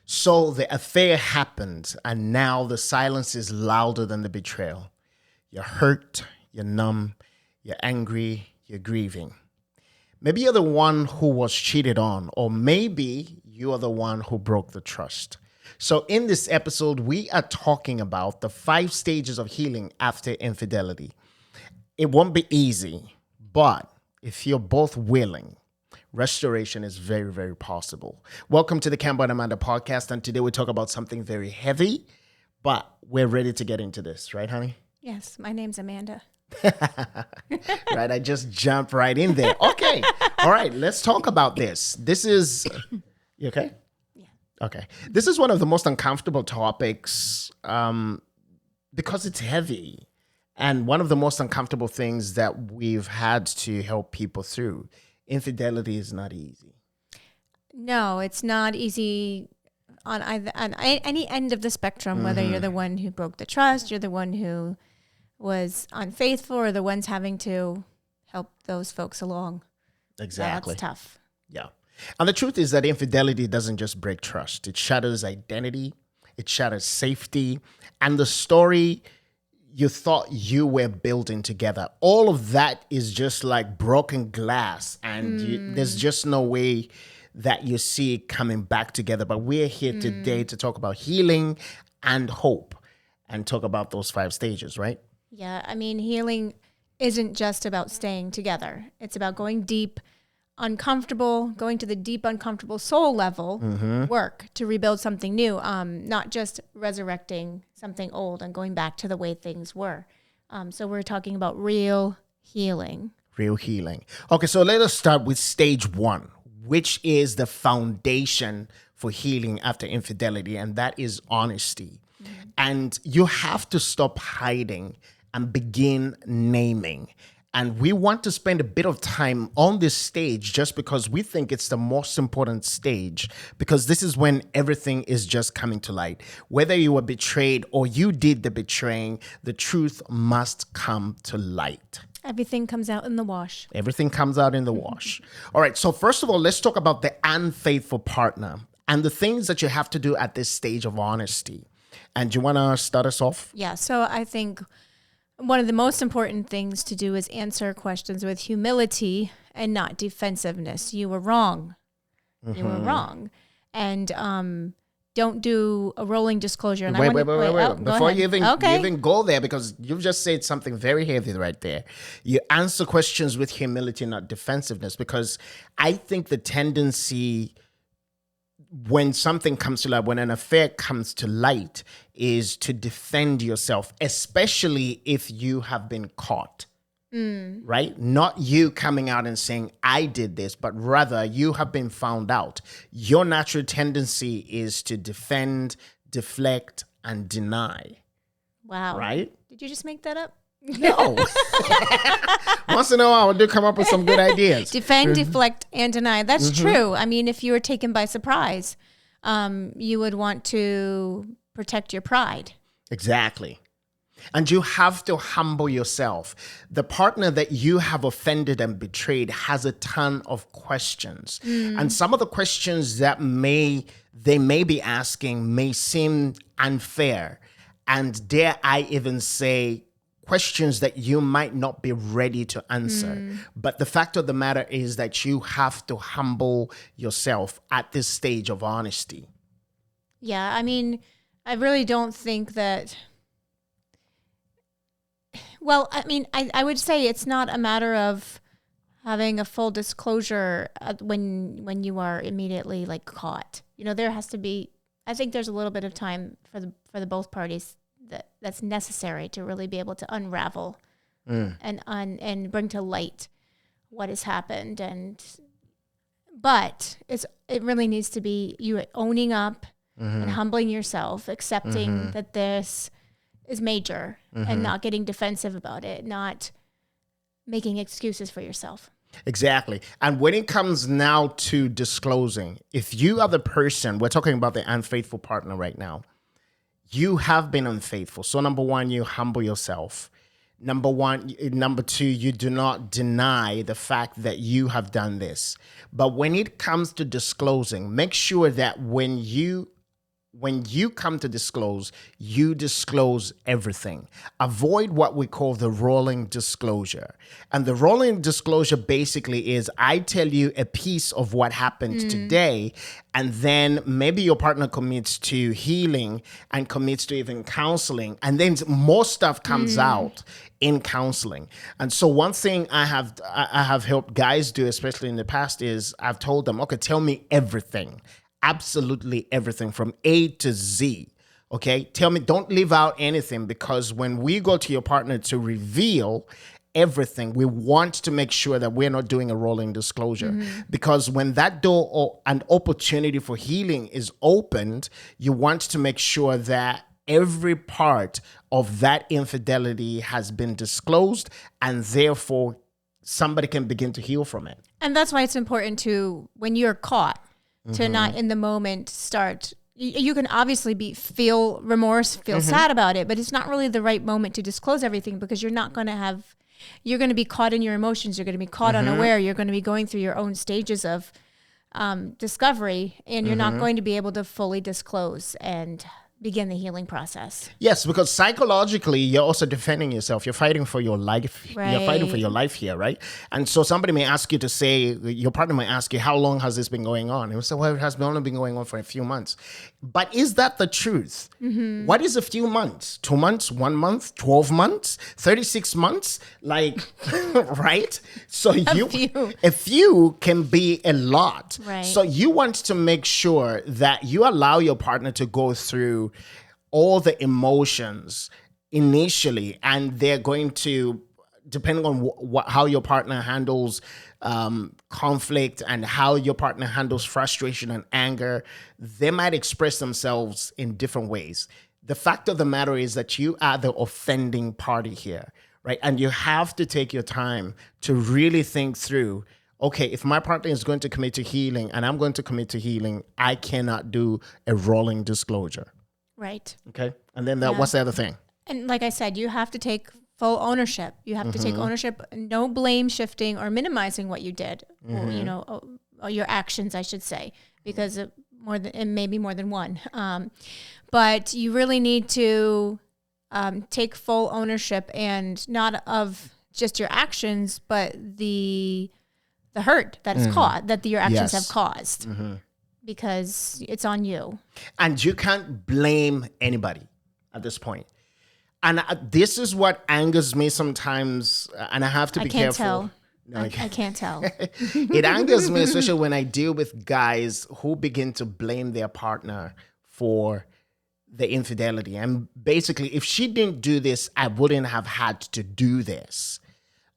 So the affair happened, and now the silence is louder than the betrayal. You're hurt, you're numb, you're angry, you're grieving. Maybe you're the one who was cheated on, or maybe you are the one who broke the trust. So in this episode, we are talking about the 5 stages of healing after infidelity. It won't be easy, but if you're both willing, restoration is very, very possible. Welcome to the Campbell and Amanda podcast, and today we talk about something very heavy, but we're ready to get into this, right, honey? Yes, my name's Amanda. Right, I just jumped right in there. Okay, all right, let's talk about this. This is, you okay? Yeah. Okay, this is one of the most uncomfortable topics because it's heavy, and one of the most uncomfortable things that we've had to help people through. Infidelity is not easy. No, it's not easy on any end of the spectrum, whether you're the one who broke the trust, you're the one who was unfaithful, or the ones having to help those folks along. Exactly. That's tough. Yeah. And the truth is that infidelity doesn't just break trust. It shatters identity. It shatters safety. And the story you thought you were building together, all of that is just like broken glass. And there's just no way that you see it coming back together. But we're here today to talk about healing and hope and talk about those 5 stages, right? Yeah, I mean, healing isn't just about staying together. It's about going deep, uncomfortable, going to the deep, uncomfortable soul level work to rebuild something new, not just resurrecting something old and going back to the way things were. So we're talking about real healing. Real healing. Okay, so let us start with stage 1, which is the foundation for healing after infidelity, and that is honesty. And you have to stop hiding and begin naming. And we want to spend a bit of time on this stage just because we think it's the most important stage, because this is when everything is just coming to light. Whether you were betrayed or you did the betraying, the truth must come to light. Everything comes out in the wash. Everything comes out in the wash. All right, so first of all, let's talk about the unfaithful partner and the things that you have to do at this stage of honesty. And do you want to start us off? Yeah, so I think one of the most important things to do is answer questions with humility and not defensiveness. You were wrong. You were wrong. And don't do a rolling disclosure. And Wait. Oh, Before you you even go there, because you've just said something very heavy right there. You answer questions with humility, not defensiveness, because I think the tendency when something comes to light, when an affair comes to light, is to defend yourself, especially if you have been caught, right? Not you coming out and saying, I did this, but rather you have been found out. Your natural tendency is to defend, deflect, and deny. Wow. Right? Did you just make that up? No. Once in a while, I do come up with some good ideas. Defend, deflect, and deny. That's true. I mean, if you were taken by surprise, you would want to protect your pride. Exactly. And you have to humble yourself. The partner that you have offended and betrayed has a ton of questions. And some of the questions that they may be asking may seem unfair. And dare I even say, questions that you might not be ready to answer. But the fact of the matter is that you have to humble yourself at this stage of honesty. Yeah, I mean, I really don't think that... Well, I mean, I would say it's not a matter of having a full disclosure when you are immediately like caught. You know, there has to be... I think there's a little bit of time for the both parties that's necessary to really be able to unravel and bring to light what has happened. But it really needs to be you owning up and humbling yourself, accepting that this is major and not getting defensive about it, not making excuses for yourself. Exactly. And when it comes now to disclosing, if you are the person, we're talking about the unfaithful partner right now, you have been unfaithful. So number 1, you humble yourself. Number 2, you do not deny the fact that you have done this. But when it comes to disclosing, make sure that when you when you come to disclose, you disclose everything. Avoid what we call the rolling disclosure. And the rolling disclosure basically is I tell you a piece of what happened today, and then maybe your partner commits to healing and commits to even counseling, and then more stuff comes out in counseling. And so one thing I have helped guys do, especially in the past, is I've told them, okay, tell me everything. Absolutely everything from A to Z. Okay. Tell me, don't leave out anything, because when we go to your partner to reveal everything, we want to make sure that we're not doing a rolling disclosure. Because when that door or an opportunity for healing is opened, you want to make sure that every part of that infidelity has been disclosed, and therefore somebody can begin to heal from it. And that's why it's important to, when you're caught, to not in the moment start. You can obviously feel remorse, feel sad about it, but it's not really the right moment to disclose everything, because you're going to be caught in your emotions. You're going to be caught unaware. You're going to be going through your own stages of discovery, and you're not going to be able to fully disclose and begin the healing process. Yes, because psychologically, you're also defending yourself. You're fighting for your life. Right. You're fighting for your life here, right? And so somebody may ask you to say, your partner may ask you, how long has this been going on? And you say, well, it has only been going on for a few months. But is that the truth? What is a few months? 2 months, 1 month, 12 months, 36 months? Like, right? So a few can be a lot. Right. So you want to make sure that you allow your partner to go through all the emotions initially, and they're going to, depending on how your partner handles conflict and how your partner handles frustration and anger, they might express themselves in different ways. The fact of the matter is that you are the offending party here, right? And you have to take your time to really think through, okay, if my partner is going to commit to healing and I'm going to commit to healing, I cannot do a rolling disclosure. Right. Okay. And then what's the other thing? And like I said, you have to take full ownership. You have to take ownership, no blame shifting or minimizing what you did, or your actions, I should say, because it may be more than one. But you really need to take full ownership, and not of just your actions, but the hurt that is caused, that your actions have caused. Because it's on you. And you can't blame anybody at this point. And this is what angers me sometimes, and I have to be careful. Tell. No, I can't tell. It angers me, especially when I deal with guys who begin to blame their partner for the infidelity. And basically, if she didn't do this, I wouldn't have had to do this.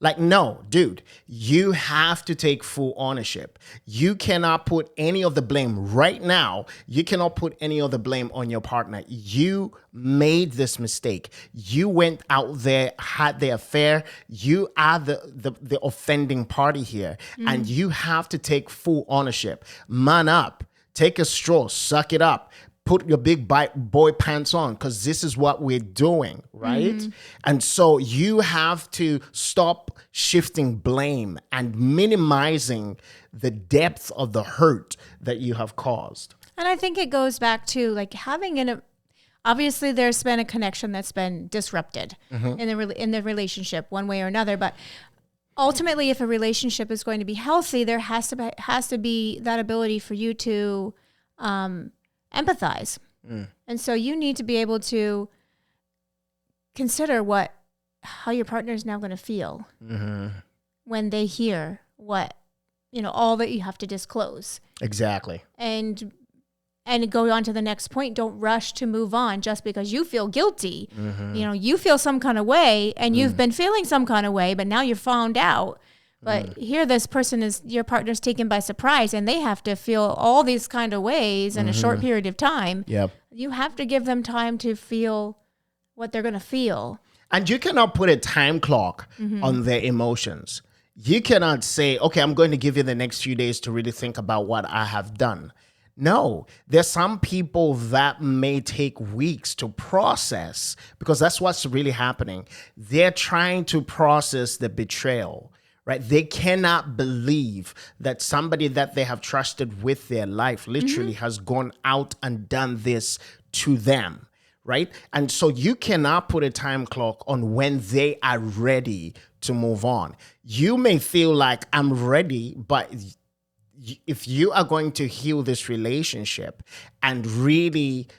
Like, no, dude, you have to take full ownership. You cannot put any of the blame right now. You cannot put any of the blame on your partner. You made this mistake. You went out there, had the affair. You are the offending party here. And you have to take full ownership. Man up. Take a straw. Suck it up. Put your big boy pants on, because this is what we're doing, right? And so you have to stop shifting blame and minimizing the depth of the hurt that you have caused. And I think it goes back to like having obviously there's been a connection that's been disrupted in the relationship one way or another, but ultimately if a relationship is going to be healthy, there has to be that ability for you to empathize. And so you need to be able to consider how your partner is now going to feel when they hear all that you have to disclose. Exactly. And go on to the next point. Don't rush to move on just because you feel guilty. You feel some kind of way, and you've been feeling some kind of way, but now you're found out. But here this person your partner's taken by surprise, and they have to feel all these kind of ways in a short period of time. Yep. You have to give them time to feel what they're going to feel. And you cannot put a time clock on their emotions. You cannot say, okay, I'm going to give you the next few days to really think about what I have done. No, there's some people that may take weeks to process, because that's what's really happening. They're trying to process the betrayal. right? They cannot believe that somebody that they have trusted with their life literally has gone out and done this to them, right? And so you cannot put a time clock on when they are ready to move on. You may feel like I'm ready, but if you are going to heal this relationship and really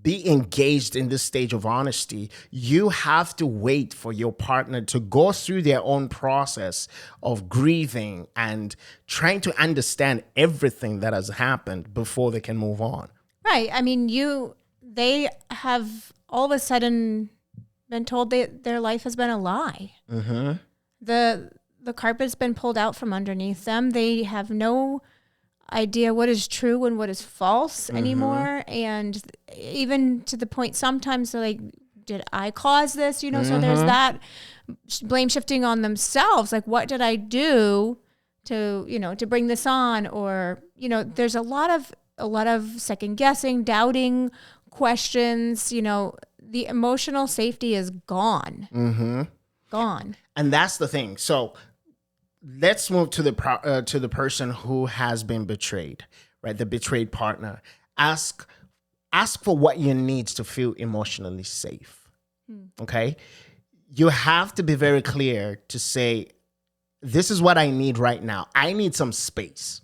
be engaged in this stage of honesty, you have to wait for your partner to go through their own process of grieving and trying to understand everything that has happened before they can move on. Right. I mean, they have all of a sudden been told their life has been a lie. Mm-hmm. The carpet's been pulled out from underneath them. They have no idea what is true and what is false anymore. And even to the point, sometimes they're like, did I cause this? You know, so there's that blame shifting on themselves. Like, what did I do to bring this on? Or, there's a lot of second guessing, doubting, questions. The emotional safety is gone. Gone. And that's the thing. So let's move to the person who has been betrayed, right? The betrayed partner. Ask for what you need to feel emotionally safe. Okay? You have to be very clear to say, this is what I need right now. I need some space,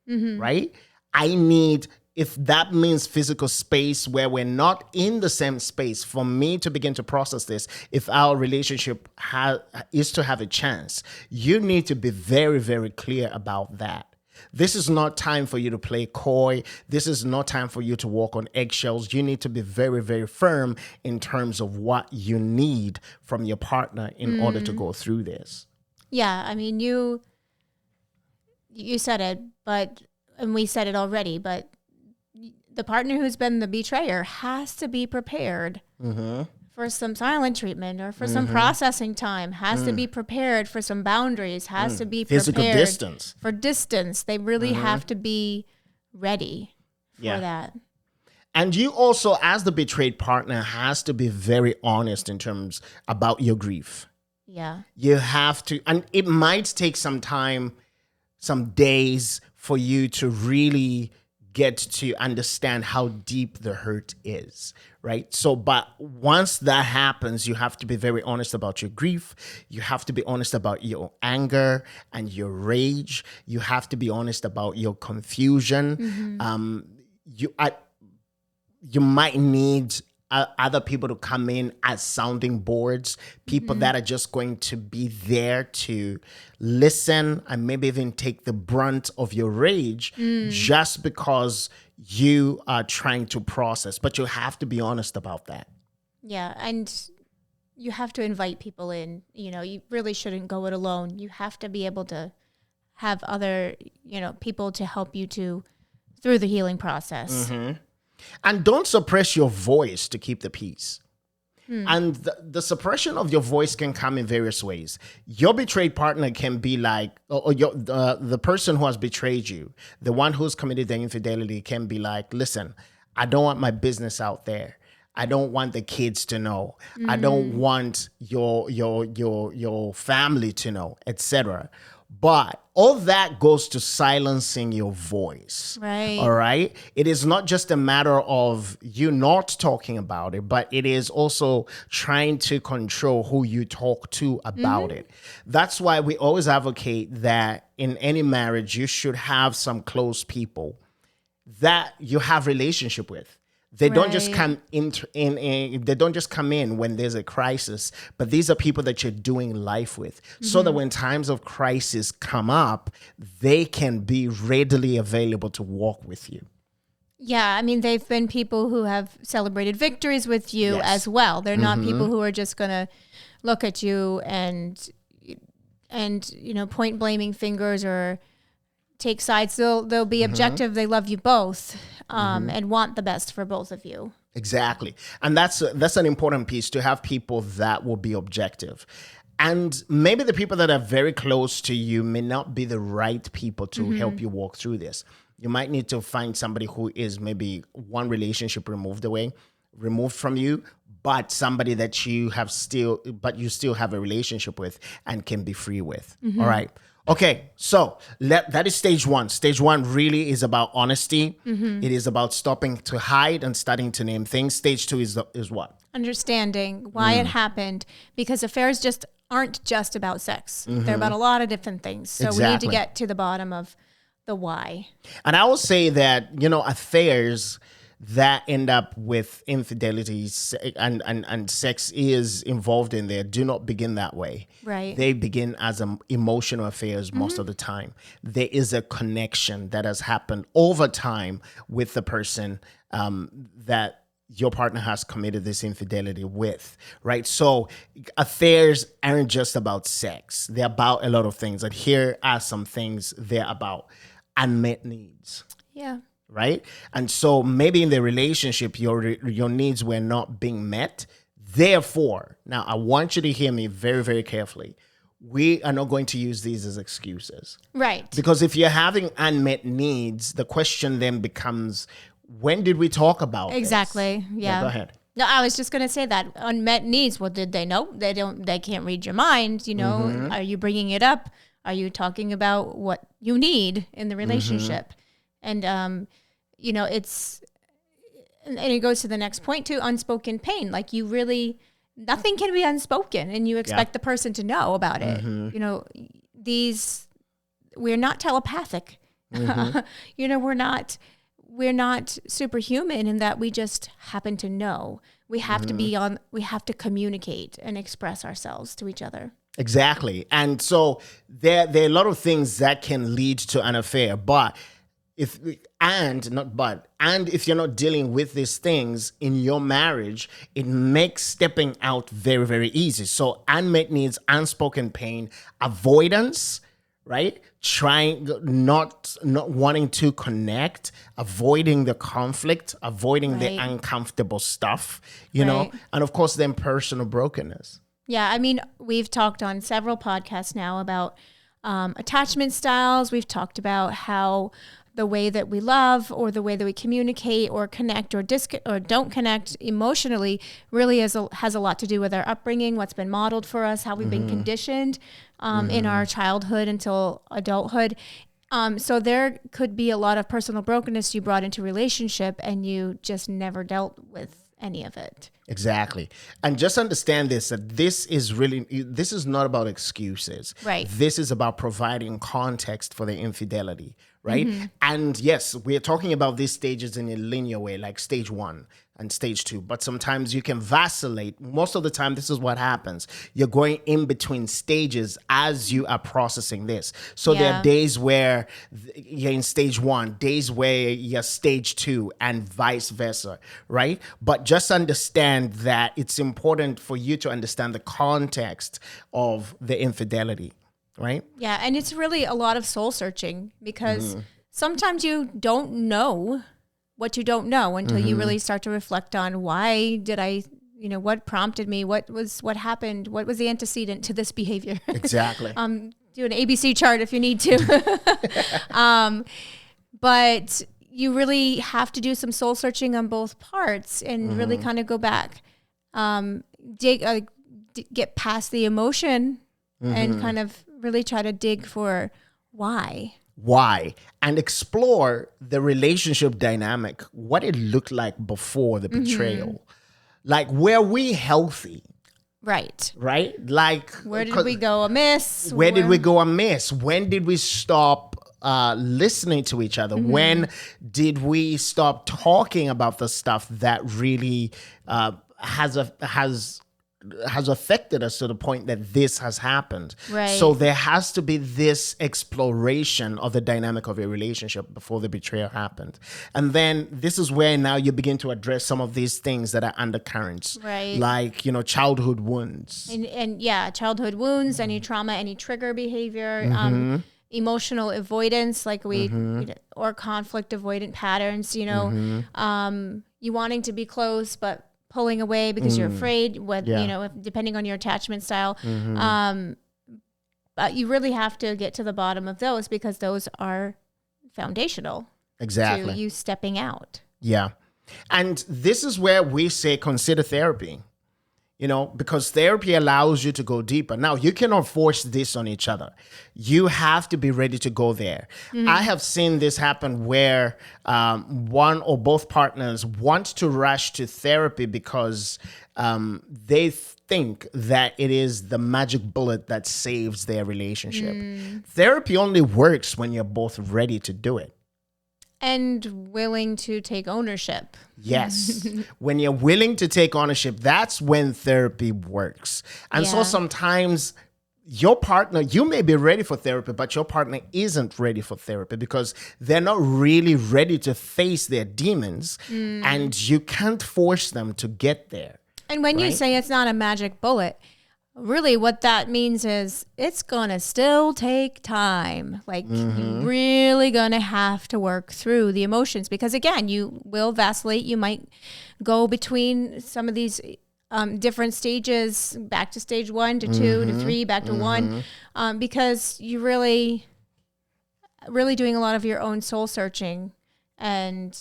right? I need, if that means physical space where we're not in the same space, for me to begin to process this, if our relationship is to have a chance, you need to be very, very clear about that. This is not time for you to play coy. This is not time for you to walk on eggshells. You need to be very, very firm in terms of what you need from your partner in order to go through this. Yeah, I mean, you said it, and we said it already, but the partner who's been the betrayer has to be prepared for some silent treatment or for some processing time, has to be prepared for some boundaries, has to be prepared physical distance. For distance. They really have to be ready for that. And you also, as the betrayed partner, has to be very honest in terms about your grief. Yeah. You have to, and it might take some time, some days for you to really get to understand how deep the hurt is, right? So, but once that happens, you have to be very honest about your grief. You have to be honest about your anger and your rage. You have to be honest about your confusion. You might need other people to come in as sounding boards, people that are just going to be there to listen and maybe even take the brunt of your rage just because you are trying to process. But you have to be honest about that. Yeah, and you have to invite people in. You really shouldn't go it alone. You have to be able to have other, people to help you through the healing process. And don't suppress your voice to keep the peace. And the suppression of your voice can come in various ways. Your betrayed partner can be like, or the person who has betrayed you, the one who's committed the infidelity can be like, listen, I don't want my business out there. I don't want the kids to know. I don't want your family to know, etc. But all that goes to silencing your voice. Right. All right. It is not just a matter of you not talking about it, but it is also trying to control who you talk to about it. That's why we always advocate that in any marriage, you should have some close people that you have relationship with. They don't just come in. They don't just come in when there's a crisis, but these are people that you're doing life with, so that when times of crisis come up, they can be readily available to walk with you. Yeah, I mean, they've been people who have celebrated victories with you as well. They're not people who are just going to look at you and point blaming fingers or take sides. They'll be objective. They love you both and want the best for both of you. Exactly. And that's an important piece, to have people that will be objective. And maybe the people that are very close to you may not be the right people to help you walk through this. You might need to find somebody who is maybe one relationship removed from you, but somebody that you still have a relationship with and can be free with. All right. Okay, so that is stage one. Stage one really is about honesty. It is about stopping to hide and starting to name things. Stage two is what? Understanding why it happened, because affairs just aren't just about sex. They're about a lot of different things. So we need to get to the bottom of the why. And I will say that, affairs that end up with infidelity and sex is involved in there do not begin that way. Right. They begin as emotional affairs most of the time. There is a connection that has happened over time with the person that your partner has committed this infidelity with, right? So affairs aren't just about sex. They're about a lot of things. And here are some things they're about. Unmet needs. Yeah. Right? And so maybe in the relationship, your needs were not being met. Therefore, now I want you to hear me very, very carefully. We are not going to use these as excuses. Right. Because if you're having unmet needs, the question then becomes, when did we talk about Exactly. this? Yeah. Go ahead. No, I was just going to say that unmet needs. Well, did they know? They can't read your mind. Are you bringing it up? Are you talking about what you need in the relationship? And, and it goes to the next point too, unspoken pain. Like nothing can be unspoken and you expect the person to know about it. We're not telepathic. We're not superhuman in that we just happen to know. We have we have to communicate and express ourselves to each other. Exactly. And so there are a lot of things that can lead to an affair, if you're not dealing with these things in your marriage, it makes stepping out very, very easy. So unmet needs, unspoken pain, avoidance, right? Not wanting to connect, avoiding the conflict, avoiding the uncomfortable stuff, and of course then personal brokenness. Yeah, I mean, we've talked on several podcasts now about attachment styles. We've talked about how the way that we love or the way that we communicate or connect or don't connect emotionally really has a lot to do with our upbringing, what's been modeled for us, how we've been conditioned in our childhood until adulthood. So there could be a lot of personal brokenness you brought into relationship and you just never dealt with any of it. Exactly. And just understand that this is not about excuses. Right. This is about providing context for the infidelity, right? And yes, we're talking about these stages in a linear way, like stage 1 and stage 2. But sometimes you can vacillate. Most of the time, this is what happens. You're going in between stages as you are processing this. So there are days where you're in stage 1, days where you're stage 2, and vice versa, right? But just understand that it's important for you to understand the context of the infidelity, right? Yeah, and it's really a lot of soul searching because sometimes you don't know what you don't know until you really start to reflect on why did I, what prompted me, what happened, what was the antecedent to this behavior. Exactly. Do an ABC chart if you need to. But you really have to do some soul searching on both parts and really kind of go back, get past the emotion and kind of really try to dig for why, and explore the relationship dynamic, what it looked like before the betrayal. Like, were we healthy? Right. Like, where did we go amiss? Where did we go amiss? When did we stop listening to each other? When did we stop talking about the stuff that really has affected us to the point that this has happened? Right. So there has to be this exploration of the dynamic of a relationship before the betrayal happened. And then this is where now you begin to address some of these things that are undercurrents. Right. Like, childhood wounds. And childhood wounds, any trauma, any trigger behavior, emotional avoidance, like or conflict avoidant patterns, you wanting to be close, but pulling away because you're afraid, depending on your attachment style. But you really have to get to the bottom of those because those are foundational Exactly. to you stepping out. Yeah. And this is where we say consider therapy. because therapy allows you to go deeper. Now, you cannot force this on each other. You have to be ready to go there. I have seen this happen where one or both partners want to rush to therapy because they think that it is the magic bullet that saves their relationship. Therapy only works when you're both ready to do it. And willing to take ownership. Yes. When you're willing to take ownership, that's when therapy works. And so sometimes your partner, you may be ready for therapy, but your partner isn't ready for therapy because they're not really ready to face their demons. And you can't force them to get there. And when you say it's not a magic bullet, really what that means is it's going to still take time. Like you're really going to have to work through the emotions because again, you will vacillate. You might go between some of these different stages, back to stage 1 to 2 to 3, back to 1, because you're really doing a lot of your own soul searching. And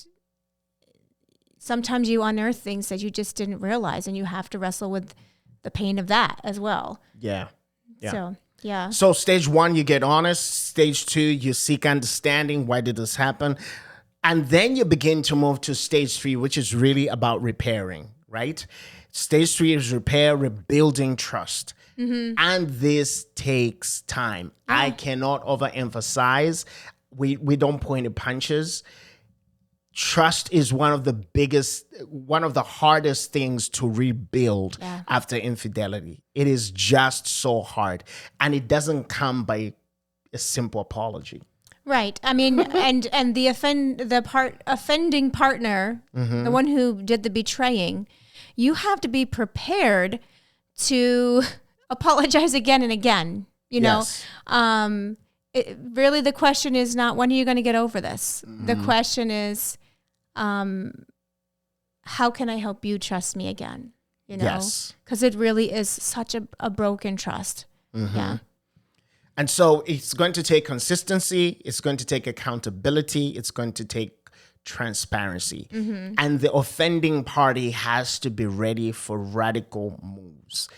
sometimes you unearth things that you just didn't realize and you have to wrestle with the pain of that as well. Yeah. So, yeah. So stage 1, you get honest. Stage 2, you seek understanding. Why did this happen? And then you begin to move to stage 3, which is really about repairing, right? Stage 3 is rebuilding trust. And this takes time. I cannot overemphasize. We don't point at punches. Trust is one of the hardest things to rebuild after infidelity. It is just so hard. And it doesn't come by a simple apology. Right. I mean, and the offending partner, the one who did the betraying, you have to be prepared to apologize again and again. Yes. Really the question is not when are you going to get over this? The question is, how can I help you trust me again? Yes. Because it really is such a broken trust. Yeah. And so it's going to take consistency. It's going to take accountability. It's going to take transparency. And the offending party has to be ready for radical moves,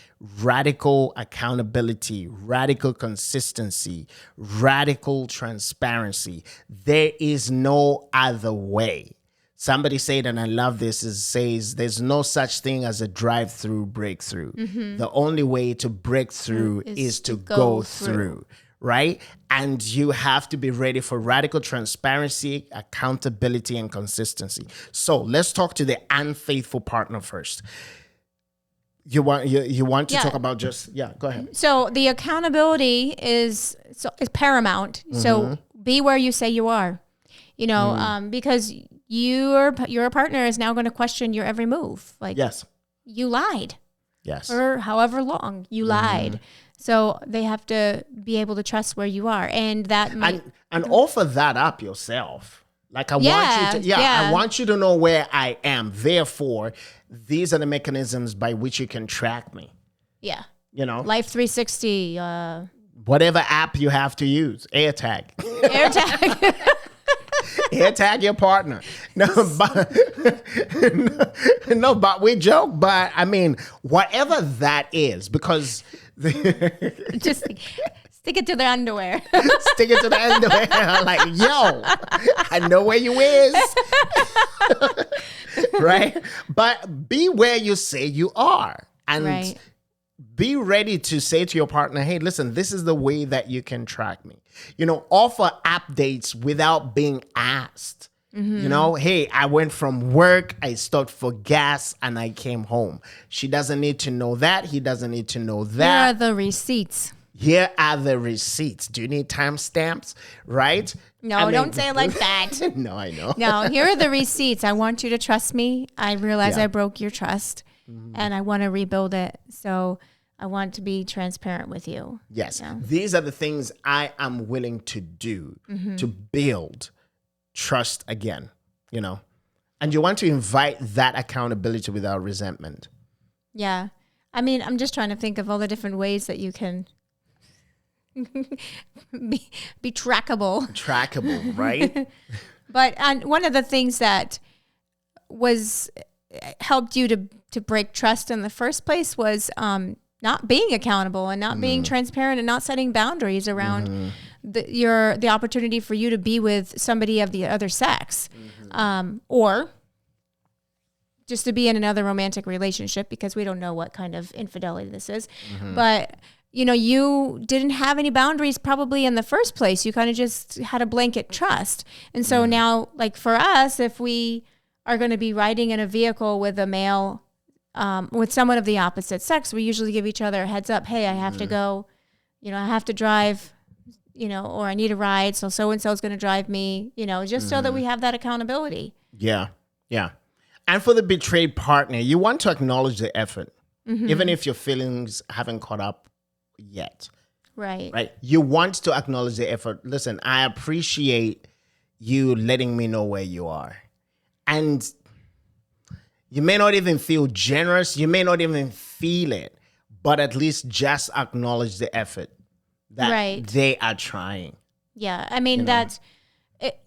radical accountability, radical consistency, radical transparency. There is no other way. Somebody said, and I love this, says there's no such thing as a drive-through breakthrough. The only way to break through is to go through, right? And you have to be ready for radical transparency, accountability, and consistency. So let's talk to the unfaithful partner first. You want to talk about go ahead. So the accountability is paramount. So be where you say you are, because your partner is now going to question your every move. Like, yes, you lied. Yes. For however long you lied. So they have to be able to trust where you are. And that might... And offer that up yourself. Like I want you to know where I am. Therefore, these are the mechanisms by which you can track me. Yeah. Life 360. Whatever app you have to use. AirTag. AirTag. AirTag your partner. But we joke. But I mean, whatever that is, because just stick it to their underwear. Stick it to the underwear. Like, yo, I know where you is. Right? But be where you say you are. And be ready to say to your partner, hey, listen, this is the way that you can track me. Offer updates without being asked. Hey, I went from work, I stopped for gas, and I came home. She doesn't need to know that. He doesn't need to know that. Here are the receipts. Here are the receipts. Do you need timestamps? Right? No, don't say it like that. No, I know. No, here are the receipts. I want you to trust me. I realize I broke your trust, and I want to rebuild it. So I want to be transparent with you. Yes. These are the things I am willing to do to build trust again, And you want to invite that accountability without resentment. Yeah. I mean, I'm just trying to think of all the different ways that you can be trackable. Trackable, right? But one of the things that was helped you to break trust in the first place was not being accountable and not being transparent and not setting boundaries around the opportunity for you to be with somebody of the other sex, or just to be in another romantic relationship, because we don't know what kind of infidelity this is. But, you didn't have any boundaries probably in the first place. You kind of just had a blanket trust. And so now, like for us, if we are going to be riding in a vehicle with a male, with someone of the opposite sex, we usually give each other a heads up. Hey, I have to go, I have to drive, or I need a ride. So-and-so is going to drive me, just so that we have that accountability. Yeah. Yeah. And for the betrayed partner, you want to acknowledge the effort, even if your feelings haven't caught up yet. Right. You want to acknowledge the effort. Listen, I appreciate you letting me know where you are. And you may not even feel generous. You may not even feel it, but at least just acknowledge the effort that they are trying. Yeah. I mean, that's it.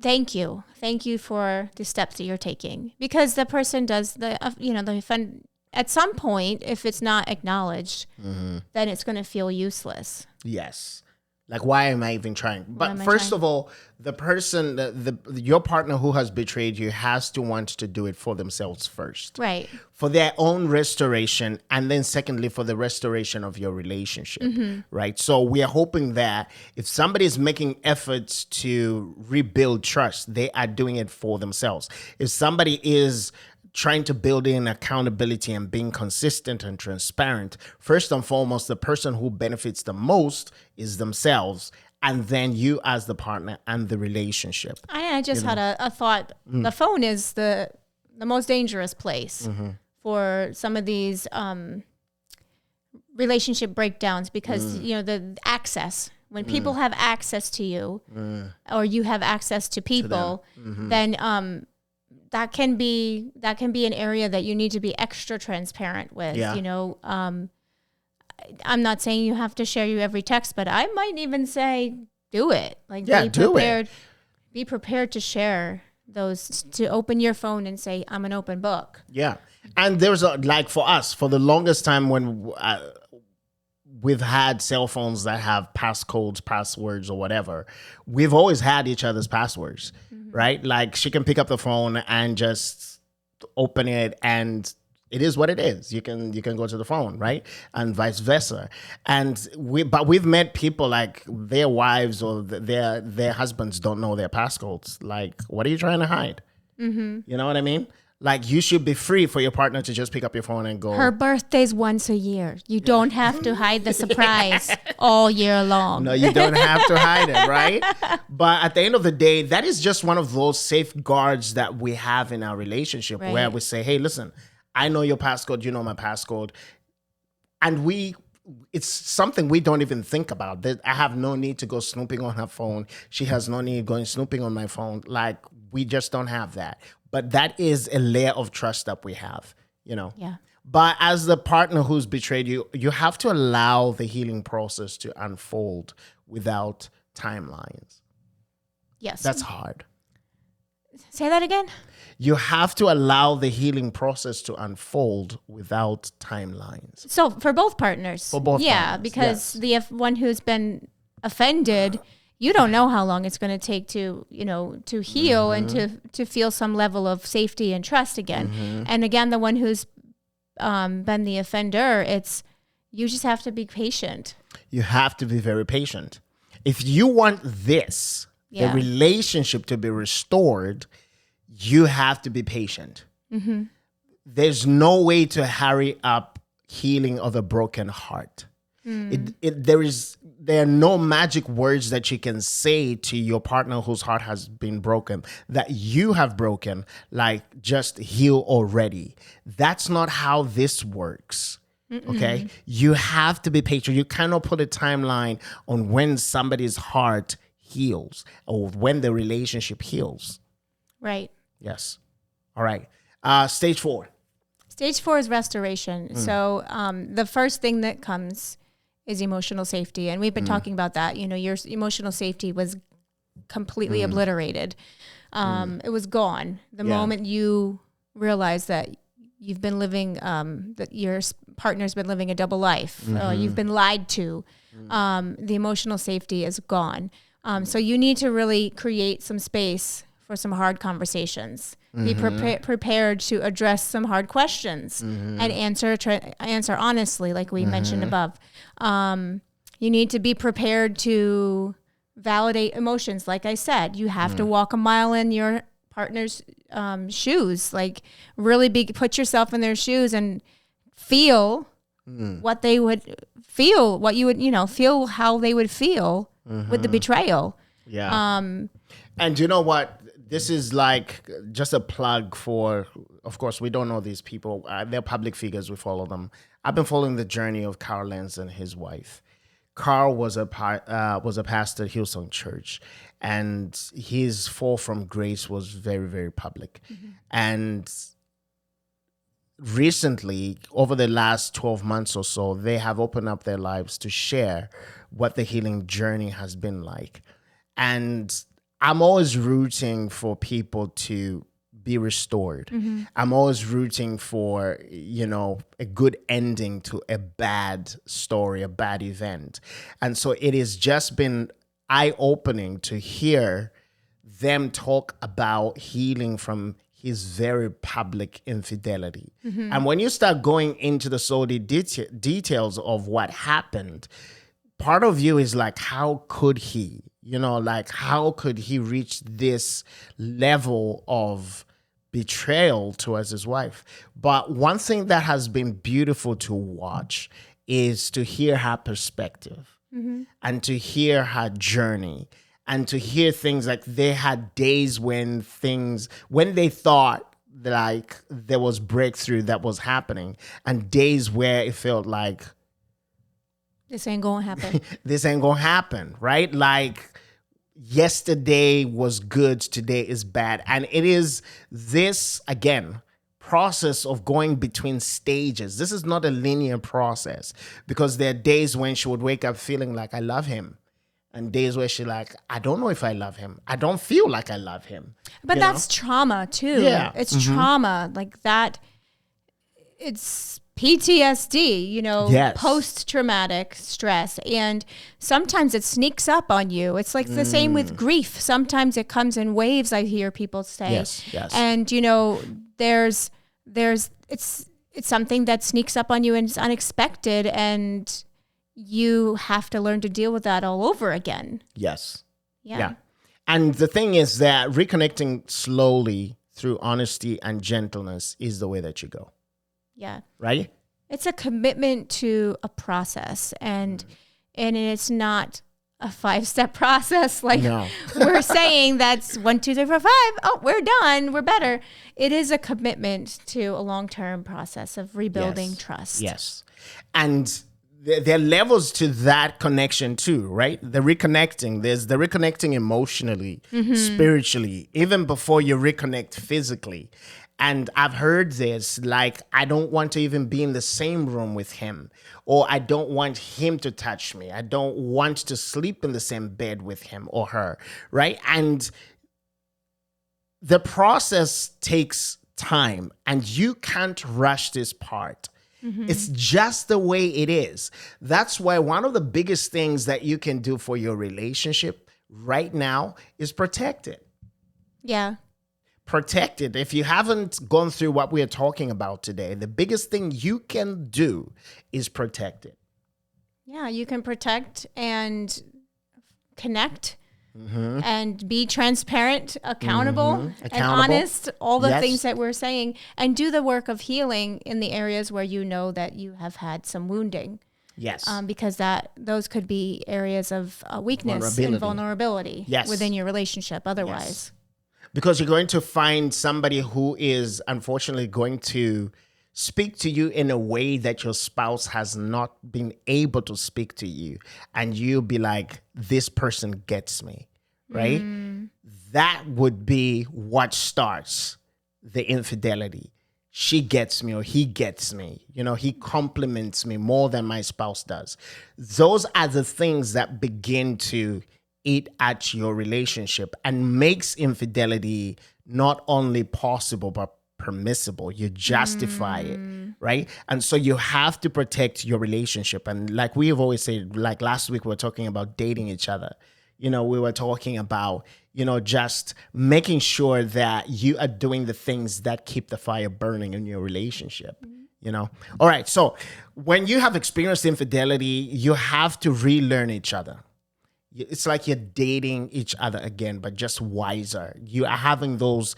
Thank you. Thank you for the steps that you're taking, because the person does the offend at some point. If it's not acknowledged, then it's going to feel useless. Yes. Like, why am I even trying? But first of all, the person, your partner who has betrayed you has to want to do it for themselves first. Right. For their own restoration. And then secondly, for the restoration of your relationship. Right. So we are hoping that if somebody is making efforts to rebuild trust, they are doing it for themselves. If somebody is trying to build in accountability and being consistent and transparent, first and foremost, the person who benefits the most is themselves, and then you as the partner and the relationship. I just had a thought. The phone is the most dangerous place for some of these relationship breakdowns, because the access, when people have access to you or you have access to people, then that can be an area that you need to be extra transparent with. I'm not saying you have to share your every text, but I might even say do it. Like, be prepared to share those, to open your phone and say, I'm an open book. Yeah. And there's like for us, for the longest time when we've had cell phones that have passcodes, passwords, or whatever, we've always had each other's passwords, right? Like, she can pick up the phone and just open it, and it is what it is. You can go to the phone, right? And vice versa. And we've met people like their wives or their husbands don't know their passcodes. Like, what are you trying to hide? You know what I mean? Like, you should be free for your partner to just pick up your phone and go. Her birthday's once a year. You don't have to hide the surprise all year long. No, you don't have to hide it, right? But at the end of the day, that is just one of those safeguards that we have in our relationship, where we say, hey, listen, I know your passcode, you know my passcode. And it's something we don't even think about. I have no need to go snooping on her phone. She has no need going snooping on my phone. Like, we just don't have that. But that is a layer of trust that we have, Yeah. But as the partner who's betrayed you, you have to allow the healing process to unfold without timelines. Yes. That's hard. Say that again? You have to allow the healing process to unfold without timelines. So for both partners. For both partners. Yeah, because the one who's been offended, you don't know how long it's going to take to heal and to feel some level of safety and trust again. And again, the one who's been the offender, you just have to be patient. You have to be very patient. If you want the relationship to be restored, you have to be patient. There's no way to hurry up healing of a broken heart. There are no magic words that you can say to your partner whose heart has been broken, that you have broken, like, just heal already. That's not how this works. Okay? You have to be patient. You cannot put a timeline on when somebody's heart heals or when the relationship heals. Right. Yes. All right. Stage 4. Stage 4 is restoration. So the first thing that comes is emotional safety. And we've been talking about that. Your emotional safety was completely obliterated. It was gone. The moment you realize that you've been living, that your partner's been living a double life, you've been lied to, the emotional safety is gone. So you need to really create some space for some hard conversations. Be prepared to address some hard questions and answer honestly, like we mentioned above. You need to be prepared to validate emotions. Like I said, you have to walk a mile in your partner's shoes. Like really put yourself in their shoes and feel what they would feel, what you would, feel how they would feel with the betrayal. Yeah. And you know what? This is like just a plug for, of course, we don't know these people. They're public figures. We follow them. I've been following the journey of Carl Lenz and his wife. Carl was a pastor at Hillsong Church, and his fall from grace was very, very public. And recently, over the last 12 months or so, they have opened up their lives to share what the healing journey has been like. And I'm always rooting for people to be restored. I'm always rooting for, a good ending to a bad story, a bad event. And so it has just been eye-opening to hear them talk about healing from his very public infidelity. And when you start going into the sordid details of what happened, part of you is like, how could he? How could he reach this level of betrayal towards his wife? But one thing that has been beautiful to watch is to hear her perspective and to hear her journey and to hear things like they had days when they thought like there was breakthrough that was happening, and days where it felt like this ain't gonna happen. This ain't gonna happen, right? Like yesterday was good, today is bad. And it is this, again, process of going between stages. This is not a linear process, because there are days when she would wake up feeling like I love him, and days where she's like, I don't know if I love him. I don't feel like I love him. But that's trauma too. Yeah. It's trauma like that. It's PTSD, Yes. post-traumatic stress. And sometimes it sneaks up on you. It's like the same with grief. Sometimes it comes in waves, I hear people say. Yes. And, it's something that sneaks up on you and it's unexpected, and you have to learn to deal with that all over again. Yes. Yeah. And the thing is that reconnecting slowly through honesty and gentleness is the way that you go. Yeah. Right? It's a commitment to a process, and it's not a 5-step process like we're saying that's 1, 2, 3, 4, 5. Oh, we're done. We're better. It is a commitment to a long-term process of rebuilding trust. Yes. And there are levels to that connection too, right? The reconnecting. There's the reconnecting emotionally, spiritually, even before you reconnect physically. And I've heard this, like, I don't want to even be in the same room with him, or I don't want him to touch me. I don't want to sleep in the same bed with him or her, right? And the process takes time, and you can't rush this part. It's just the way it is. That's why one of the biggest things that you can do for your relationship right now is protect it. Yeah. Protect it. If you haven't gone through what we are talking about today, the biggest thing you can do is protect it. Yeah, you can protect and connect and be transparent, accountable, and honest, all the things that we're saying, and do the work of healing in the areas where you know that you have had some wounding. Yes. Because those could be areas of weakness and vulnerability within your relationship otherwise. Yes. Because you're going to find somebody who is unfortunately going to speak to you in a way that your spouse has not been able to speak to you. And you'll be like, this person gets me, right? That would be what starts the infidelity. She gets me, or he gets me. He compliments me more than my spouse does. Those are the things that begin to eat at your relationship and makes infidelity not only possible, but permissible. You justify it, right? And so you have to protect your relationship. And like we have always said, like last week we were talking about dating each other. We were talking about, just making sure that you are doing the things that keep the fire burning in your relationship. All right. So when you have experienced infidelity, you have to relearn each other. It's like you're dating each other again, but just wiser. You are having those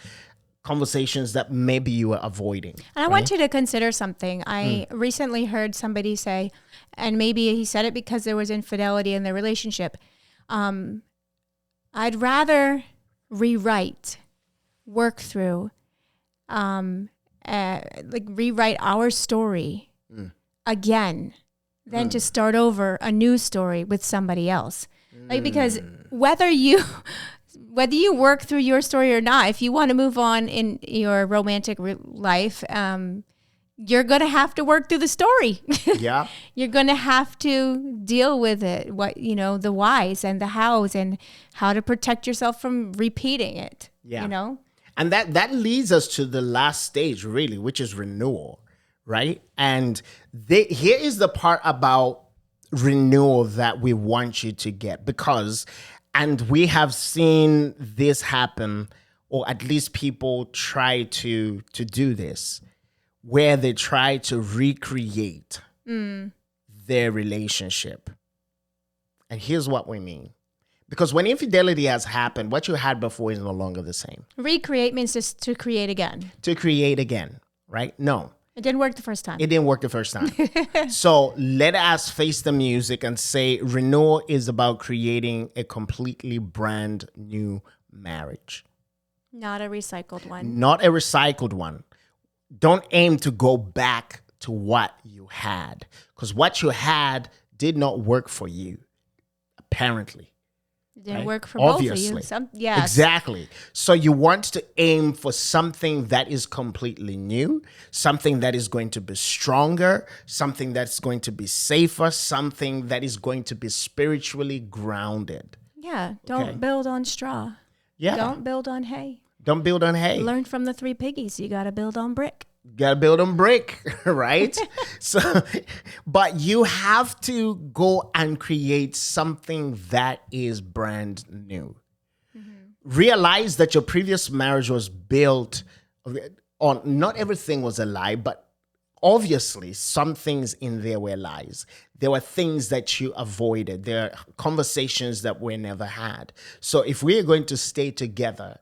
conversations that maybe you were avoiding. And I want you to consider something. I recently heard somebody say, and maybe he said it because there was infidelity in their relationship. I'd rather rewrite, work through, rewrite our story again than to start over a new story with somebody else. Because whether you work through your story or not, if you want to move on in your romantic life, you're going to have to work through the story. Yeah. You're going to have to deal with it, the whys and the hows and how to protect yourself from repeating it. Yeah. And that leads us to the last stage, really, which is renewal, right? And here is the part about renewal that we want you to get, and we have seen this happen, or at least people try to do this, where they try to recreate their relationship. And here's what we mean. Because when infidelity has happened, what you had before is no longer the same. Recreate means just to create again. To create again, right? No. It didn't work the first time. It didn't work the first time. So let us face the music and say renewal is about creating a completely brand new marriage. Not a recycled one. Not a recycled one. Don't aim to go back to what you had, because what you had did not work for you, apparently. It didn't work for Obviously. both of you. Yes. Exactly. So you want to aim for something that is completely new, something that is going to be stronger, something that's going to be safer, something that is going to be spiritually grounded. Yeah. Don't build on straw. Yeah. Don't build on hay. Don't build on hay. Learn from the three piggies. You got to build on brick. Got to build on brick, right? But you have to go and create something that is brand new. Realize that your previous marriage was built on, not everything was a lie, but obviously some things in there were lies. There were things that you avoided. There are conversations that were never had. So if we are going to stay together,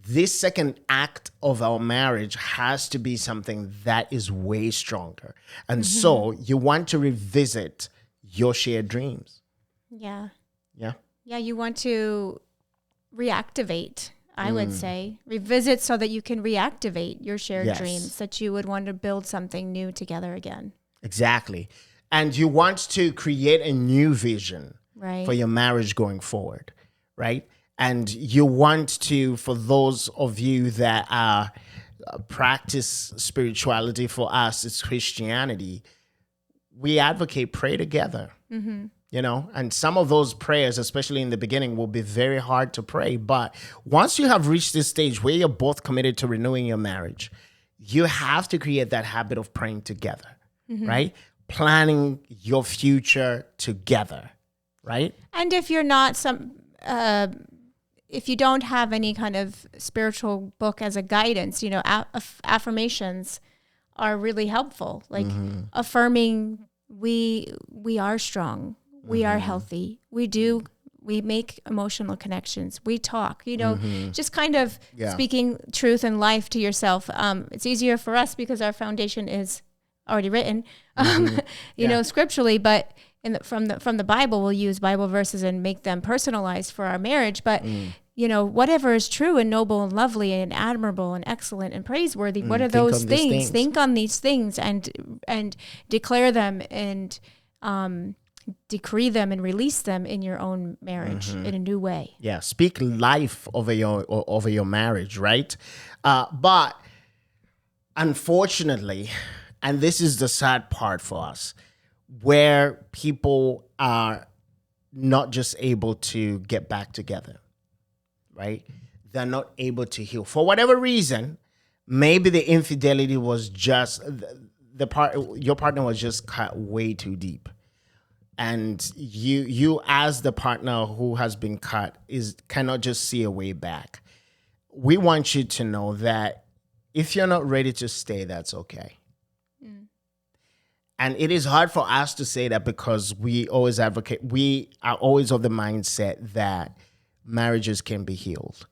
this second act of our marriage has to be something that is way stronger. And so you want to revisit your shared dreams. Yeah. Yeah. Yeah, you want to reactivate, I would say. Revisit so that you can reactivate your shared dreams, that you would want to build something new together again. Exactly. And you want to create a new vision for your marriage going forward, right? And you want to, for those of you that practice spirituality, for us, it's Christianity, we advocate pray together, and some of those prayers, especially in the beginning, will be very hard to pray. But once you have reached this stage where you're both committed to renewing your marriage, you have to create that habit of praying together, right? Planning your future together, right? And if you're not if you don't have any kind of spiritual book as a guidance, affirmations are really helpful. Like affirming we are strong, we are healthy, we make emotional connections, we talk, just kind of speaking truth and life to yourself. It's easier for us because our foundation is already written, scripturally, but from the Bible, we'll use Bible verses and make them personalized for our marriage. But, whatever is true and noble and lovely and admirable and excellent and praiseworthy, what are those things? Think on these things and declare them and decree them and release them in your own marriage in a new way. Yeah, speak life over your marriage, right? But unfortunately, and this is the sad part for us, where people are not just able to get back together, right? They're not able to heal. For whatever reason, Maybe the infidelity was just your partner was just cut way too deep. And you as the partner who has been cut cannot just see a way back. We want you to know that if you're not ready to stay, that's okay. And it is hard for us to say that because we always are always of the mindset that marriages can be healed.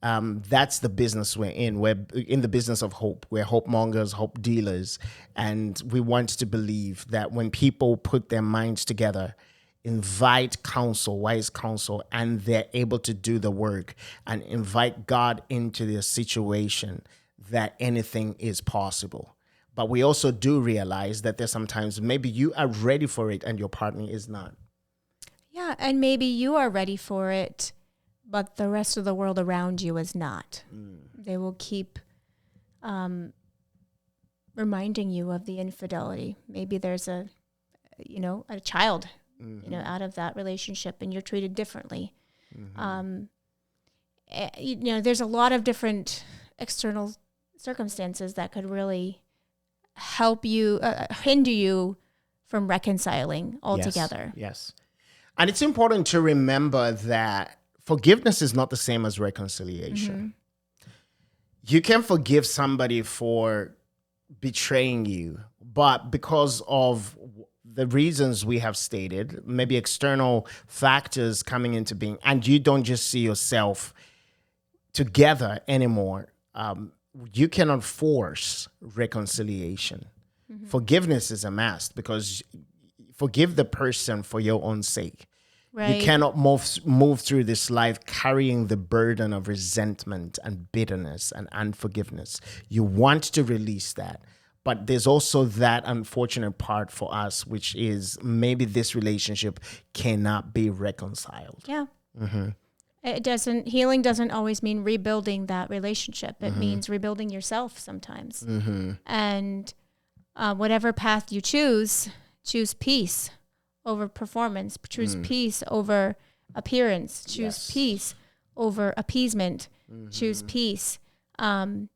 That's the business we're in. We're in the business of hope. We're hope mongers, hope dealers. And we want to believe that when people put their minds together, invite counsel, wise counsel, and they're able to do the work and invite God into their situation, that anything is possible. But we also do realize that there's sometimes maybe you are ready for it and your partner is not. Yeah, and maybe you are ready for it, but the rest of the world around you is not. They will keep reminding you of the infidelity. Maybe there's a child, out of that relationship, and you're treated differently. There's a lot of different external circumstances that could really help you, hinder you from reconciling altogether. Yes. And it's important to remember that forgiveness is not the same as reconciliation. You can forgive somebody for betraying you, but because of the reasons we have stated, maybe external factors coming into being, and you don't just see yourself together anymore, you cannot force reconciliation. Forgiveness is a must because forgive the person for your own sake. Right. You cannot move through this life carrying the burden of resentment and bitterness and unforgiveness. You want to release that. But there's also that unfortunate part for us, which is maybe this relationship cannot be reconciled. Yeah. Healing doesn't always mean rebuilding that relationship. It means rebuilding yourself sometimes. And whatever path you choose peace over performance, choose peace over appearance, choose peace over appeasement, choose peace. And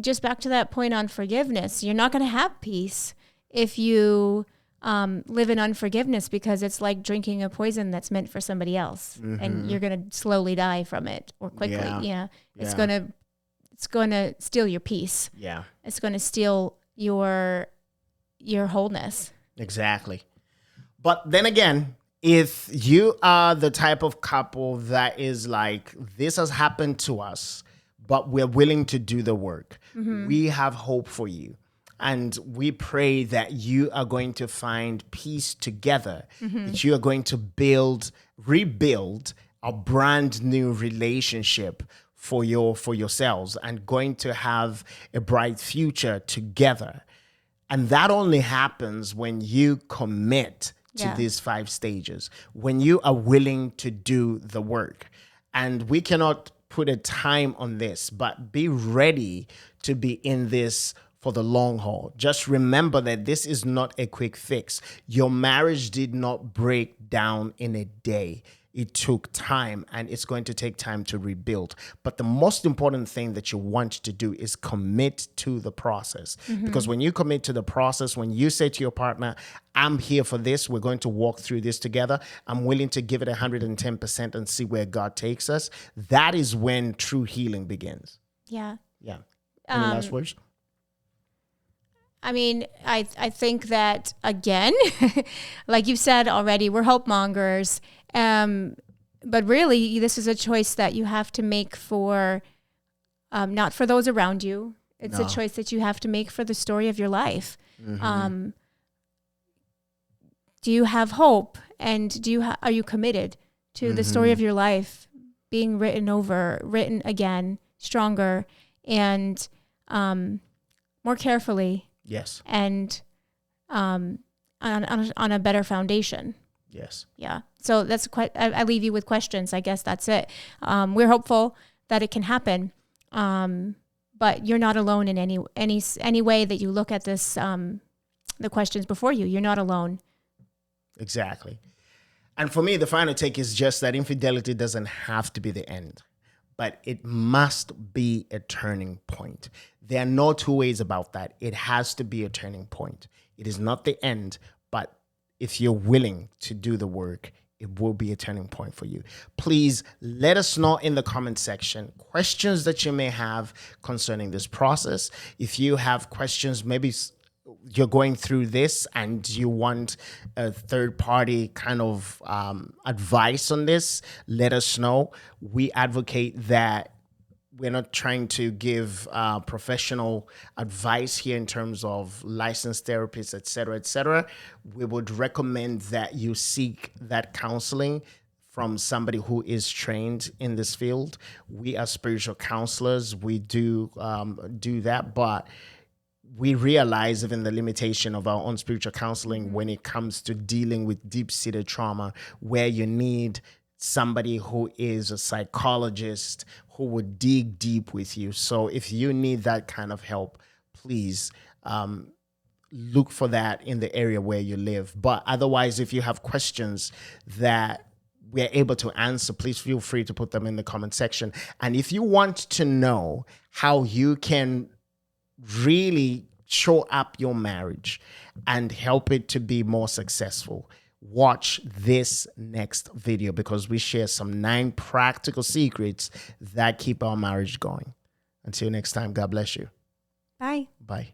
just back to that point on forgiveness, you're not going to have peace if you live in unforgiveness, because it's like drinking a poison that's meant for somebody else, and you're going to slowly die from it or quickly. It's going to steal your peace. Yeah, it's going to steal your wholeness. Exactly. But then again, if you are the type of couple that is like, this has happened to us, but we're willing to do the work, we have hope for you. And we pray that you are going to find peace together, that you are going to rebuild a brand new relationship for yourselves, and going to have a bright future together. And that only happens when you commit to these 5 stages, when you are willing to do the work. And we cannot put a time on this, but be ready to be in this for the long haul. Just remember that this is not a quick fix. Your marriage did not break down in a day. It took time, and it's going to take time to rebuild. But the most important thing that you want to do is commit to the process. Because when you commit to the process, when you say to your partner, I'm here for this, we're going to walk through this together, I'm willing to give it 110% and see where God takes us, that is when true healing begins. Yeah. Yeah. Any last words? I mean, I think that, again, like you've said already, we're hope mongers. But really, this is a choice that you have to make for, not for those around you. It's a choice that you have to make for the story of your life. Do you have hope? And are you committed to the story of your life being written again, stronger, and more carefully? Yes. And on a better foundation. Yes. Yeah. So that's quite. I leave you with questions. I guess that's it. We're hopeful that it can happen, but you're not alone in any way that you look at this. The questions before you, you're not alone. Exactly. And for me, the final take is just that infidelity doesn't have to be the end, but it must be a turning point. There are no two ways about that. It has to be a turning point. It is not the end, but if you're willing to do the work, it will be a turning point for you. Please let us know in the comment section questions that you may have concerning this process. If you have questions, maybe you're going through this and you want a third party kind of advice on this, let us know. We advocate that. We're not trying to give professional advice here in terms of licensed therapists, et cetera, et cetera. We would recommend that you seek that counseling from somebody who is trained in this field. We are spiritual counselors. We do that, but we realize even the limitation of our own spiritual counseling when it comes to dealing with deep-seated trauma, where you need somebody who is a psychologist who would dig deep with you. So if you need that kind of help, please look for that in the area where you live. But otherwise, if you have questions that we're able to answer, please feel free to put them in the comment section. And if you want to know how you can really show up your marriage and help it to be more successful, watch this next video, because we share some 9 practical secrets that keep our marriage going. Until next time, God bless you. Bye. Bye.